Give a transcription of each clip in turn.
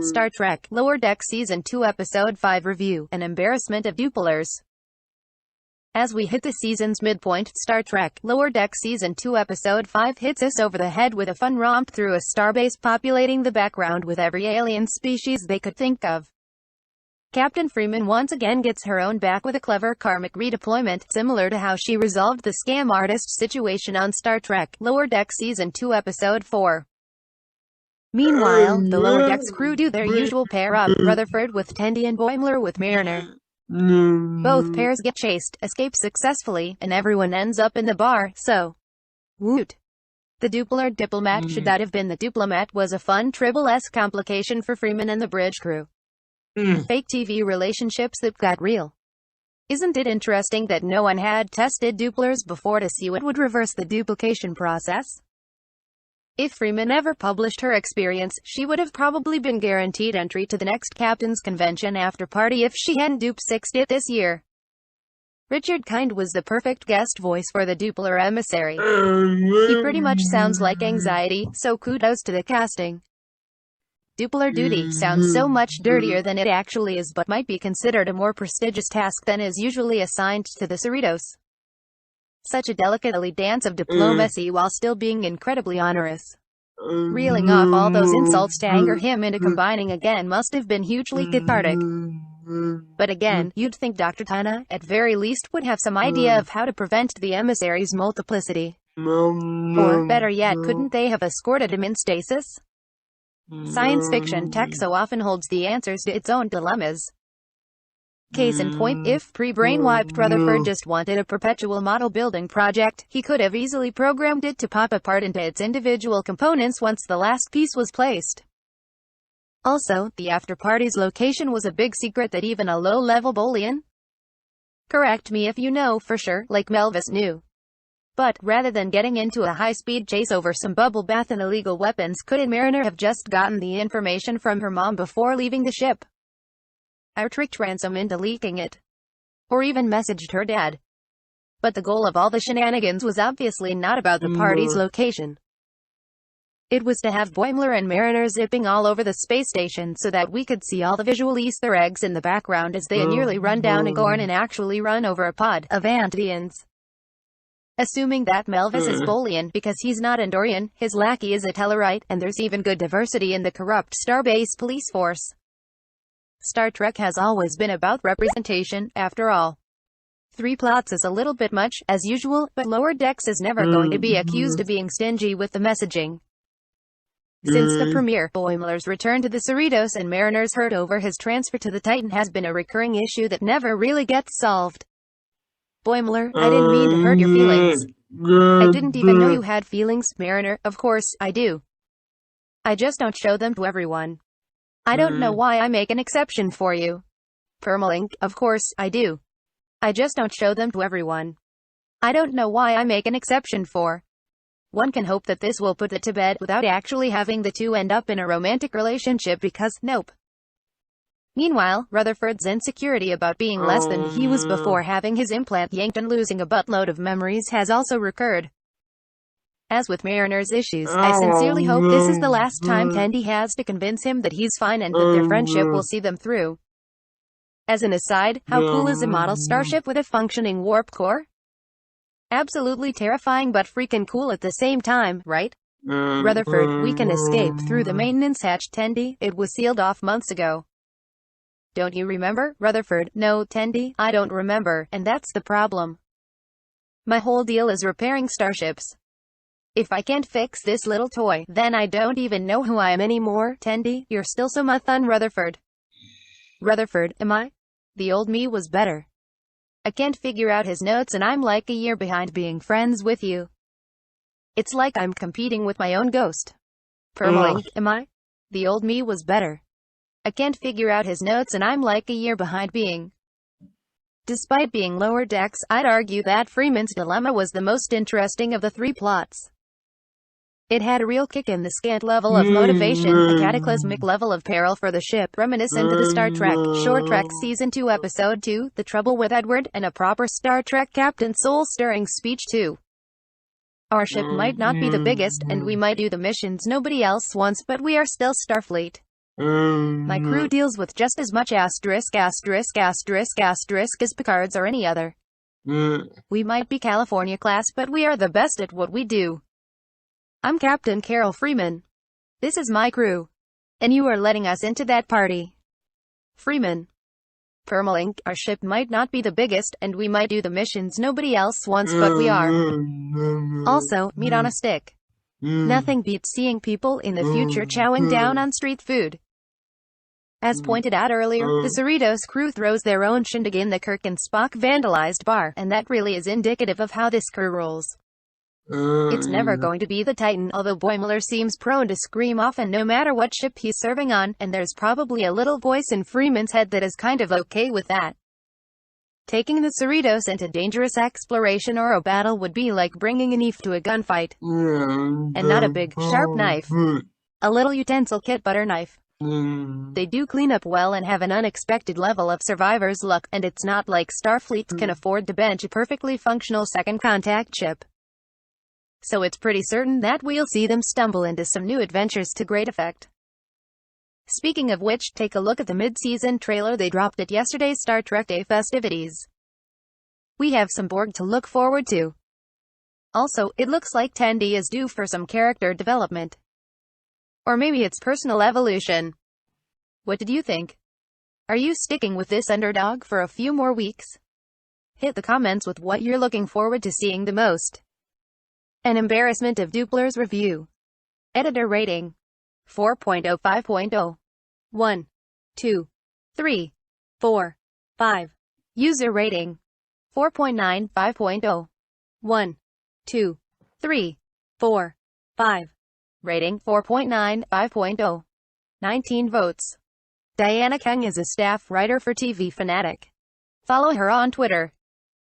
Star Trek Lower Deck Season 2 Episode 5 Review, An Embarrassment of Dooplers. As we hit the season's midpoint, Star Trek Lower Deck Season 2 Episode 5 hits us over the head with a fun romp through a starbase populating the background with every alien species they could think of. Captain Freeman once again gets her own back with a clever karmic redeployment, similar to how she resolved the scam artist situation on Star Trek Lower Deck Season 2 Episode 4. Meanwhile, the Lower Decks crew do their usual pair-up, Rutherford with Tendi and Boimler with Mariner. Both pairs get chased, escape successfully, and everyone ends up in the bar, so woot. The Doopler diplomat should that have been the diplomat was a fun Tribble-esque complication for Freeman and the bridge crew. Fake TV relationships that got real. Isn't it interesting that no one had tested Dooplers before to see what would reverse the duplication process? If Freeman ever published her experience, she would have probably been guaranteed entry to the next Captain's Convention after party if she hadn't Doop-sixed it this year. Richard Kind was the perfect guest voice for the Doopler emissary. He pretty much sounds like anxiety, so kudos to the casting. Doopler duty sounds so much dirtier than it actually is, but might be considered a more prestigious task than is usually assigned to the Cerritos. Such a delicate dance of diplomacy while still being incredibly onerous. Reeling off all those insults to anger him into combining again must have been hugely cathartic. But again, you'd think Dr. Tana, at very least, would have some idea of how to prevent the emissary's multiplicity. Or, better yet, couldn't they have escorted him in stasis? Science fiction tech so often holds the answers to its own dilemmas. Case in point, if pre-brainwiped Rutherford just wanted a perpetual model building project, he could have easily programmed it to pop apart into its individual components once the last piece was placed. Also, the after-party's location was a big secret that even a low-level Boolean? Correct me if you know for sure, like Melvis knew. But, rather than getting into a high-speed chase over some bubble bath and illegal weapons, couldn't Mariner have just gotten the information from her mom before leaving the ship? Or tricked Ransom into leaking it. Or even messaged her dad. But the goal of all the shenanigans was obviously not about the party's location. It was to have Boimler and Mariner zipping all over the space station so that we could see all the visual Easter eggs in the background as they nearly run down a Gorn and actually run over a pod of Antians. Assuming that Melvis is Boolean because he's not Andorian, his lackey is a Tellarite, and there's even good diversity in the corrupt Starbase police force. Star Trek has always been about representation, after all. 3 plots is a little bit much, as usual, but Lower Decks is never going to be accused of being stingy with the messaging. Since the premiere, Boimler's return to the Cerritos and Mariner's hurt over his transfer to the Titan has been a recurring issue that never really gets solved. Boimler, I didn't mean to hurt your feelings. I didn't even know you had feelings, Mariner. Of course, I do. I just don't show them to everyone. I don't know why I make an exception for you. Permalink, of course, I do. I just don't show them to everyone. I don't know why I make an exception for. One can hope that this will put it to bed without actually having the two end up in a romantic relationship because, nope. Meanwhile, Rutherford's insecurity about being less than he was before having his implant yanked and losing a buttload of memories has also recurred. As with Mariner's issues, I sincerely hope this is the last time Tendi has to convince him that he's fine and that their friendship will see them through. As an aside, how cool is a model starship with a functioning warp core? Absolutely terrifying but freaking cool at the same time, right? Rutherford, we can escape through the maintenance hatch, Tendi. It was sealed off months ago. Don't you remember? Rutherford, no, Tendi, I don't remember, and that's the problem. My whole deal is repairing starships. If I can't fix this little toy, then I don't even know who I am anymore. Tendi, you're still so much Rutherford. Rutherford, am I? The old me was better. I can't figure out his notes and I'm like a year behind being friends with you. It's like I'm competing with my own ghost. Permalink, am I? The old me was better. I can't figure out his notes and I'm like a year behind being. Despite being lower decks, I'd argue that Freeman's dilemma was the most interesting of the three plots. It had a real kick in the scant level of motivation, a cataclysmic level of peril for the ship, reminiscent to the Star Trek, Short Trek Season 2 Episode 2, The Trouble with Edward, and a proper Star Trek captain soul-stirring speech too. Our ship might not be the biggest, and we might do the missions nobody else wants, but we are still Starfleet. My crew deals with just as much asterisk as Picard's or any other. We might be California class, but we are the best at what we do. I'm Captain Carol Freeman. This is my crew. And you are letting us into that party. Freeman. Permalink, our ship might not be the biggest, and we might do the missions nobody else wants, but we are. Also, meat on a stick. Nothing beats seeing people in the future chowing down on street food. As pointed out earlier, the Cerritos crew throws their own shindig in the Kirk and Spock vandalized bar, and that really is indicative of how this crew rolls. It's never going to be the Titan, although Boimler seems prone to scream often no matter what ship he's serving on, and there's probably a little voice in Freeman's head that is kind of okay with that. Taking the Cerritos into dangerous exploration or a battle would be like bringing a knife to a gunfight. And not a big, sharp knife. A little utensil kit butter knife. They do clean up well and have an unexpected level of survivor's luck, and it's not like Starfleet can afford to bench a perfectly functional second contact ship. So it's pretty certain that we'll see them stumble into some new adventures to great effect. Speaking of which, take a look at the mid-season trailer they dropped at yesterday's Star Trek Day festivities. We have some Borg to look forward to. Also, it looks like Tendi is due for some character development. Or maybe it's personal evolution. What did you think? Are you sticking with this underdog for a few more weeks? Hit the comments with what you're looking forward to seeing the most. An embarrassment of Dooplers review. Editor rating. 4.0 5.0. 1, 2, 3, 4, 5. User rating. 4.9 5.0. 1, 2, 3, 4, 5. Rating 4.9 5.0. 19 votes. Diana Kung is a staff writer for TV Fanatic. Follow her on Twitter.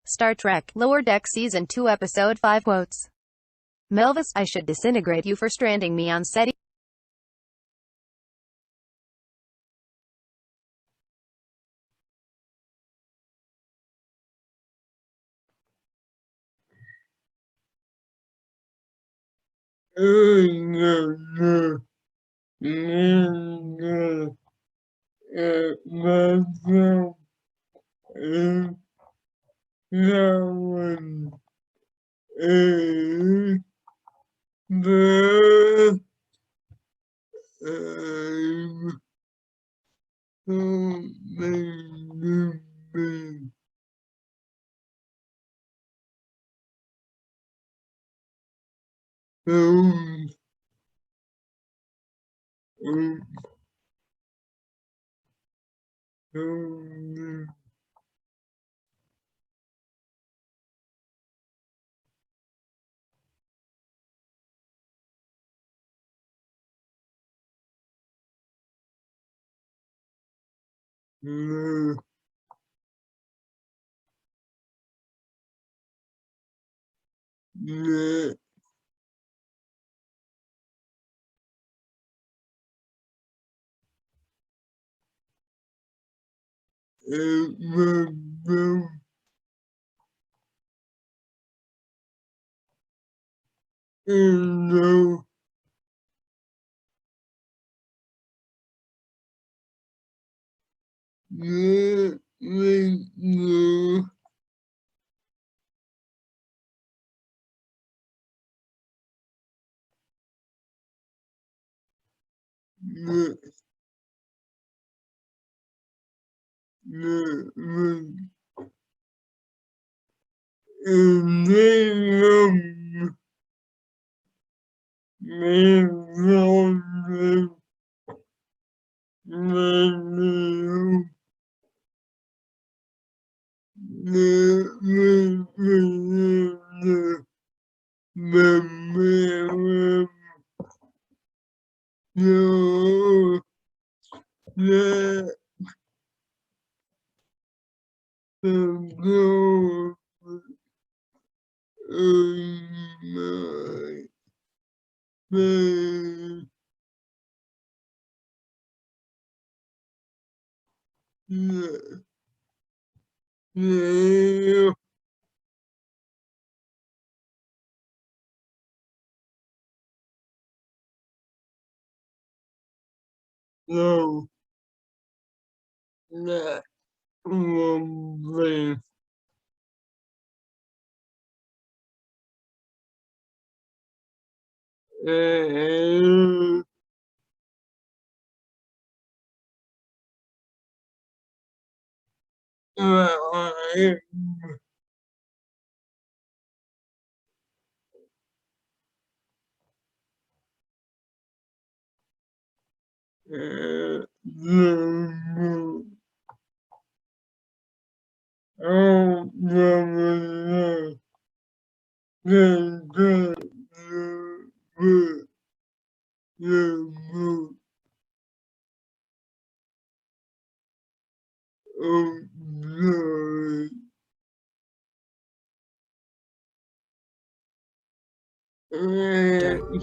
Star Trek Lower Deck Season 2 Episode 5 votes. Melvis, I should disintegrate you for stranding me on set. No. No. No. No.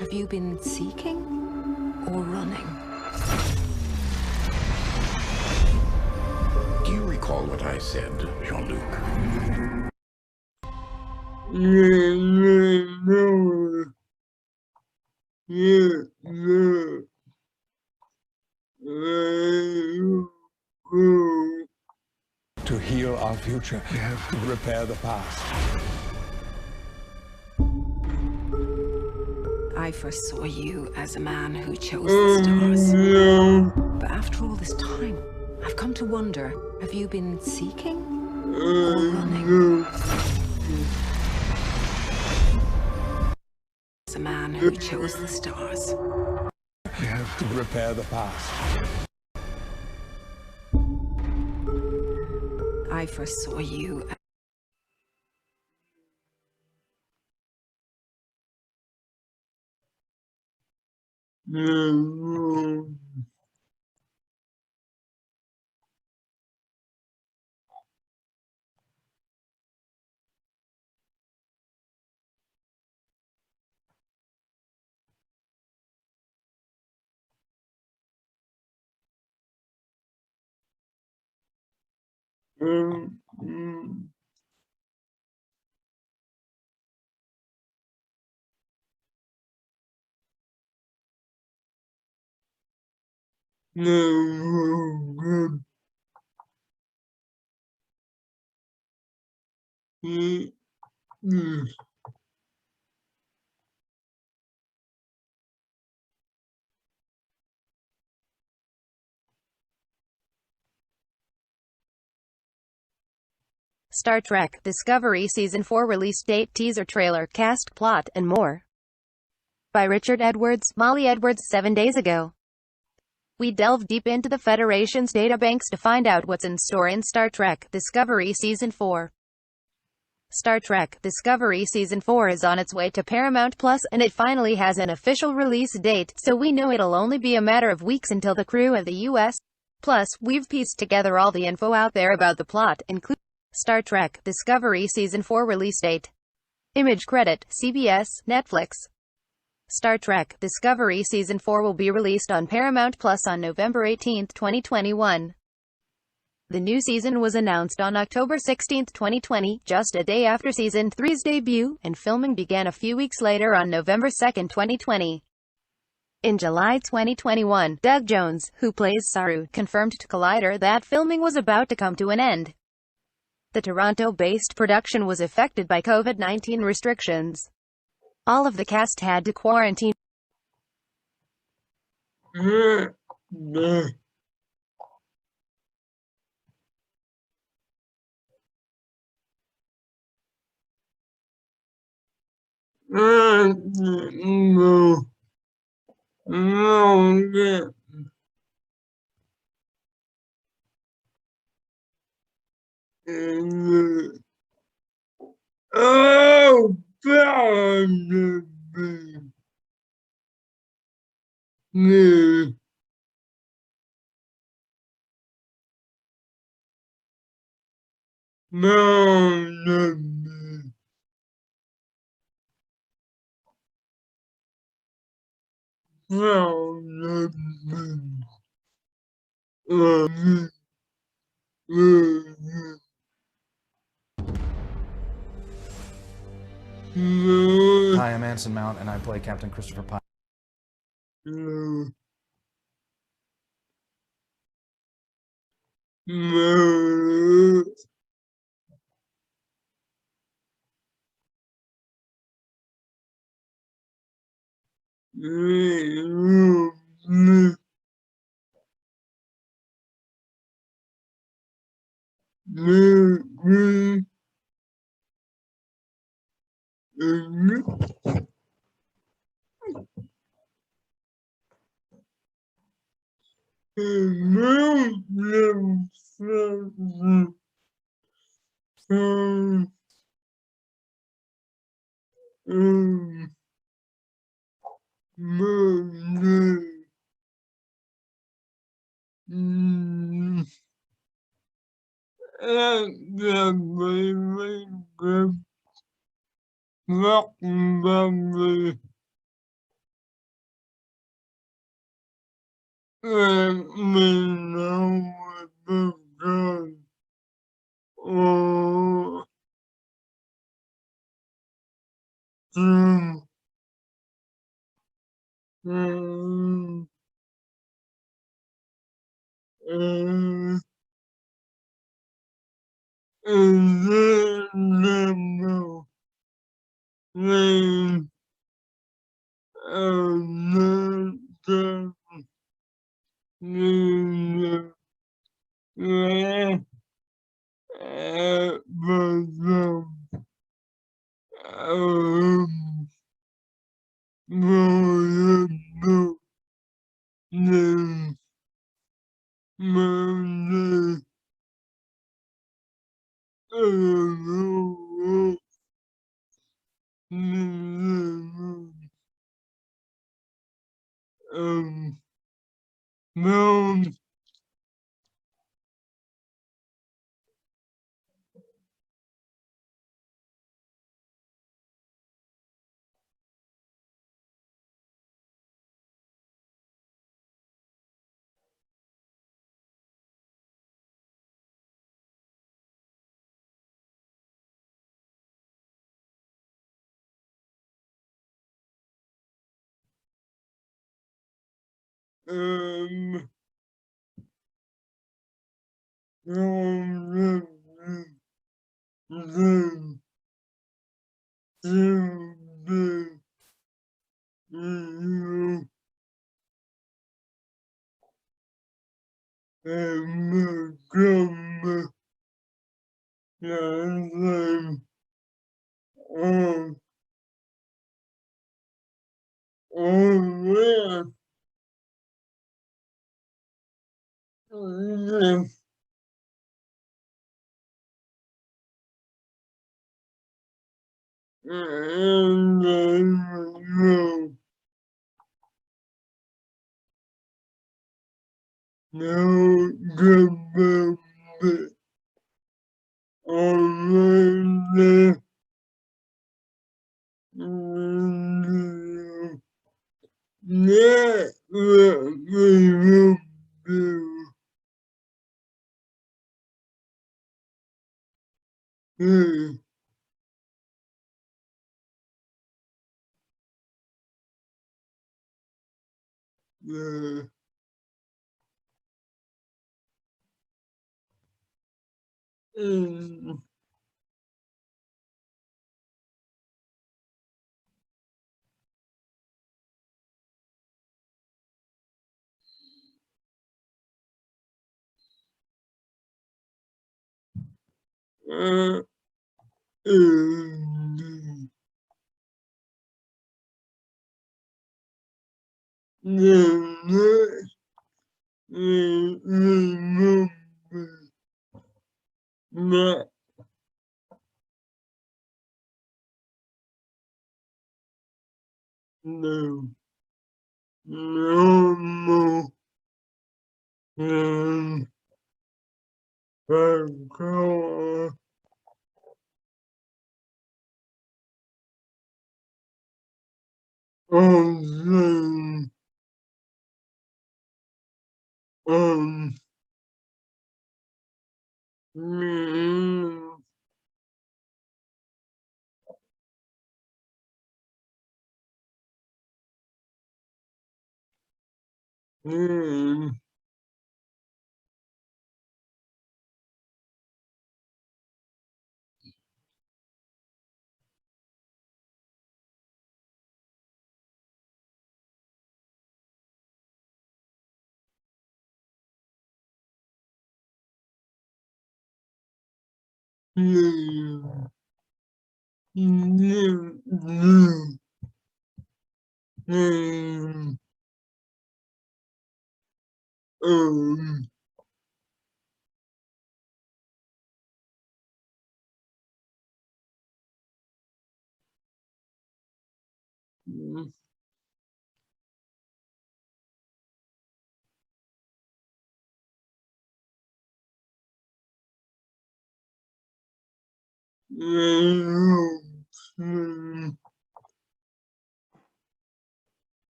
Have you been seeking or running? Do you recall what I said, Jean-Luc? To heal our future, we have to repair the past. I first saw you as a man who chose the stars. But after all this time, I've come to wonder, have you been seeking or running? As a man who chose the stars. We have to repair the past. I first saw you. Star Trek Discovery Season 4 release date, teaser trailer, cast, plot, and more. By Richard Edwards, Molly Edwards. 7 days ago, we delve deep into the Federation's databanks to find out what's in store in Star Trek Discovery Season 4. Star Trek Discovery Season 4 is on its way to Paramount Plus, and it finally has an official release date, so we know it'll only be a matter of weeks until the crew of the US. Plus, we've pieced together all the info out there about the plot, including Star Trek Discovery Season 4 release date. Image credit, CBS, Netflix. Star Trek Discovery Season 4 will be released on Paramount Plus on November 18, 2021. The new season was announced on October 16, 2020, just a day after Season 3's debut, and filming began a few weeks later on November 2, 2020. In July 2021, Doug Jones, who plays Saru, confirmed to Collider that filming was about to come to an end. The Toronto-based production was affected by COVID-19 restrictions. All of the cast had to quarantine. Oh, Hi, I'm Anson Mount, and I play Captain Christopher Pine.